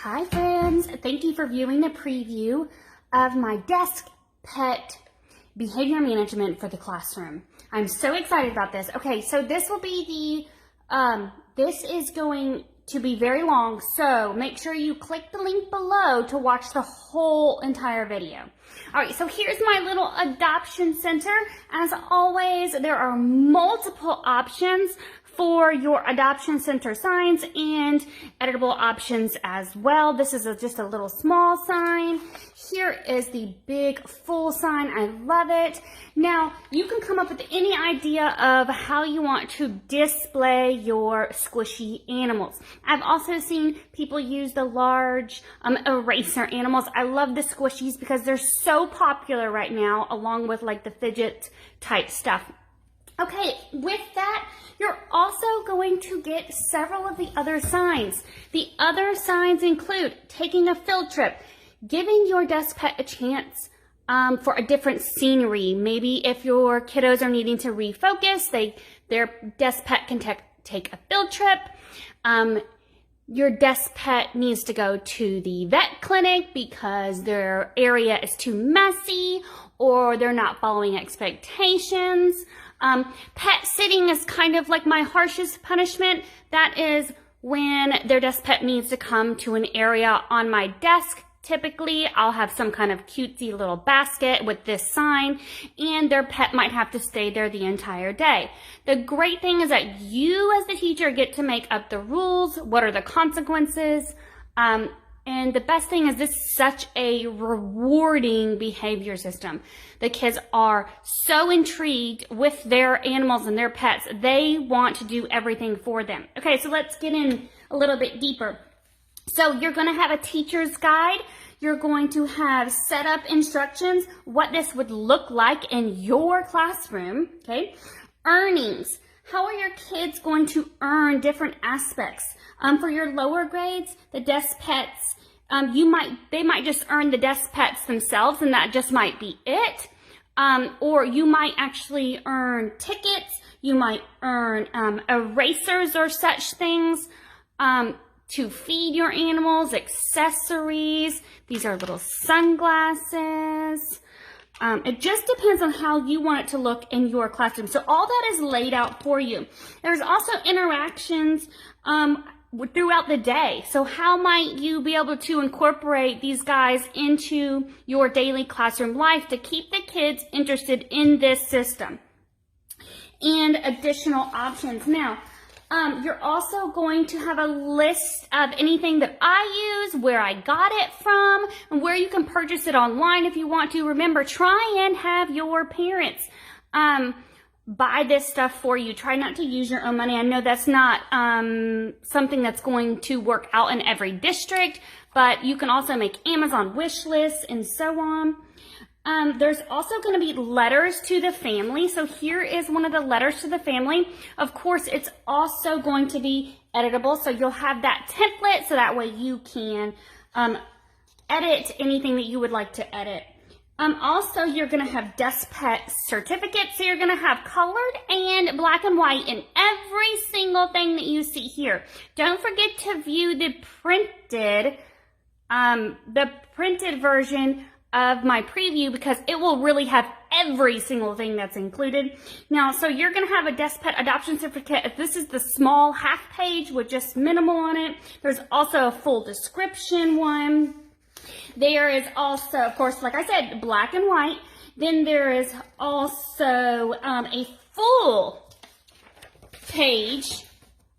Hi friends, thank you for viewing the preview of my desk pet behavior management for the classroom. I'm so excited about this. Okay, so this will be this is going to be very long, so make sure you click the link below to watch the whole entire video. All right, so here's my little adoption center. As always, there are multiple options for your adoption center signs and editable options as well. This is just a little small sign. Here is the big full sign. I love it. Now, you can come up with any idea of how you want to display your squishy animals. I've also seen people use the large eraser animals. I love the squishies because they're so popular right now, along with like the fidget type stuff. Okay, with that, you're also going to get several of the other signs. The other signs include taking a field trip, giving your desk pet a chance for a different scenery. Maybe if your kiddos are needing to refocus, their desk pet can take a field trip. Your desk pet needs to go to the vet clinic because their area is too messy or they're not following expectations. Pet sitting is kind of like my harshest punishment. That is when their desk pet needs to come to an area on my desk. Typically, I'll have some kind of cutesy little basket with this sign, and their pet might have to stay there the entire day. The great thing is that you as the teacher get to make up the rules. What are the consequences? And the best thing is this is such a rewarding behavior system. The kids are so intrigued with their animals and their pets. They want to do everything for them. Okay, so let's get in a little bit deeper. So you're going to have a teacher's guide. You're going to have setup instructions, what this would look like in your classroom. Okay, earnings. How are your kids going to earn different aspects? For your lower grades, the desk pets, they might just earn the desk pets themselves, and that just might be it. Or you might actually earn tickets. You might earn erasers or such things to feed your animals, accessories. These are little sunglasses. It just depends on how you want it to look in your classroom. So all that is laid out for you. There's also interactions throughout the day. So how might you be able to incorporate these guys into your daily classroom life to keep the kids interested in this system? And additional options. Now, you're also going to have a list of anything that I use, where I got it from, and where you can purchase it online if you want to. Remember, try and have your parents buy this stuff for you. Try not to use your own money. I know that's not something that's going to work out in every district, but you can also make Amazon wish lists and so on. There's also going to be letters to the family. So here is one of the letters to the family. Of course, it's also going to be editable. So you'll have that template so that way you can edit anything that you would like to edit. Also, you're going to have desk pet certificates. So you're going to have colored and black and white in every single thing that you see here. Don't forget to view the printed version of my preview because it will really have every single thing that's included. Now, so you're going to have a desk pet adoption certificate. This is the small half page with just minimal on it. There's also a full description one. There is also, of course, like I said, black and white. Then there is also a full page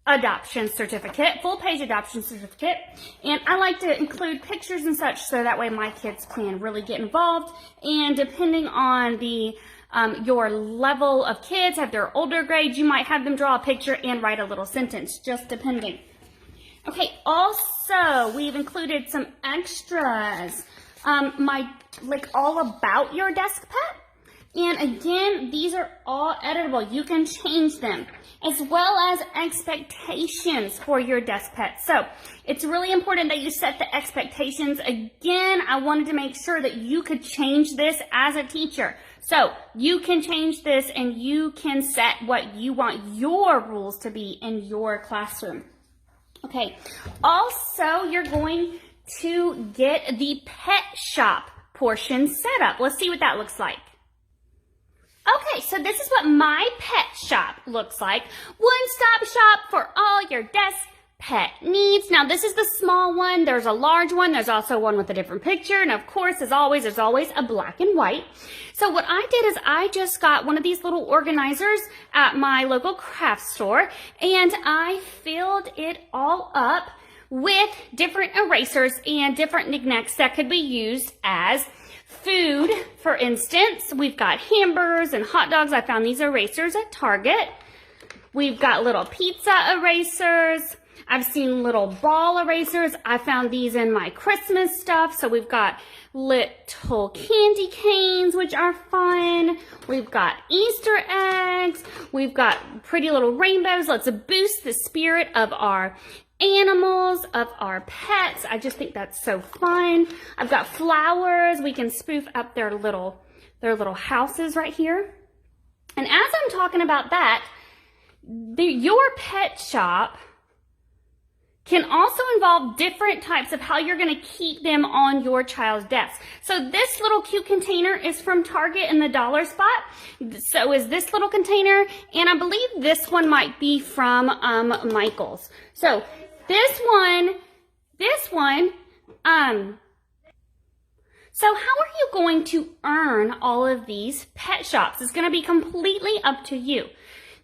adoption certificate, full page adoption certificate. And I like to include pictures and such so that way my kids can really get involved. And depending on your level of kids, at their older grades, you might have them draw a picture and write a little sentence, just depending. Okay, also, we've included some extras, all about your desk pet. And again, these are all editable. You can change them, as well as expectations for your desk pet. So it's really important that you set the expectations. Again, I wanted to make sure that you could change this as a teacher. So you can change this and you can set what you want your rules to be in your classroom. Okay, also you're going to get the pet shop portion set up. Let's see what that looks like. Okay, so this is what my pet shop looks like. One-stop shop for all your desk pet needs. Now, this is the small one. There's a large one. There's also one with a different picture. And of course, as always, there's always a black and white. So what I did is I just got one of these little organizers at my local craft store, and I filled it all up with different erasers and different knickknacks that could be used as food. For instance, we've got hamburgers and hot dogs. I found these erasers at Target. We've got little pizza erasers. I've seen little ball erasers. I found these in my Christmas stuff. So we've got little candy canes, which are fun. We've got Easter eggs. We've got pretty little rainbows. Let's boost the spirit of our animals, of our pets. I just think that's so fun. I've got flowers. We can spoof up their little houses right here. And as I'm talking about that, your pet shop can also involve different types of how you're going to keep them on your child's desk. So this little cute container is from Target in the dollar spot. So is this little container, and I believe this one might be from Michael's. So this one, so how are you going to earn all of these pet shops? It's going to be completely up to you.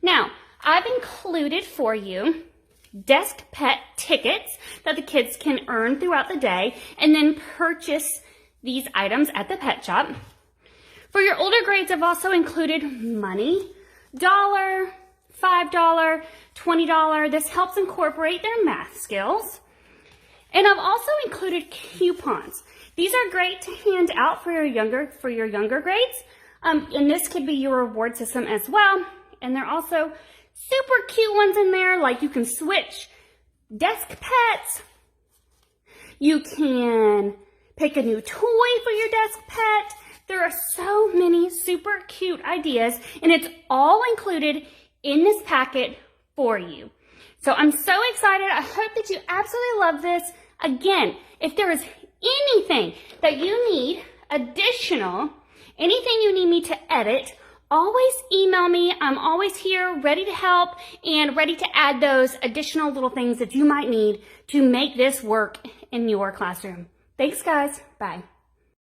Now, I've included for you desk pet tickets that the kids can earn throughout the day and then purchase these items at the pet shop. For your older grades, I've also included money, $1, $5, $20. This helps incorporate their math skills. And I've also included coupons. These are great to hand out for your younger grades. And this could be your reward system as well. And they're also super cute ones in there, like you can switch desk pets. You can pick a new toy for your desk pet. There are so many super cute ideas, and it's all included in this packet for you. So I'm so excited. I hope that you absolutely love this. Again, if there is anything that you need additional, anything you need me to edit, always email me. I'm always here, ready to help and ready to add those additional little things that you might need to make this work in your classroom. Thanks, guys. Bye.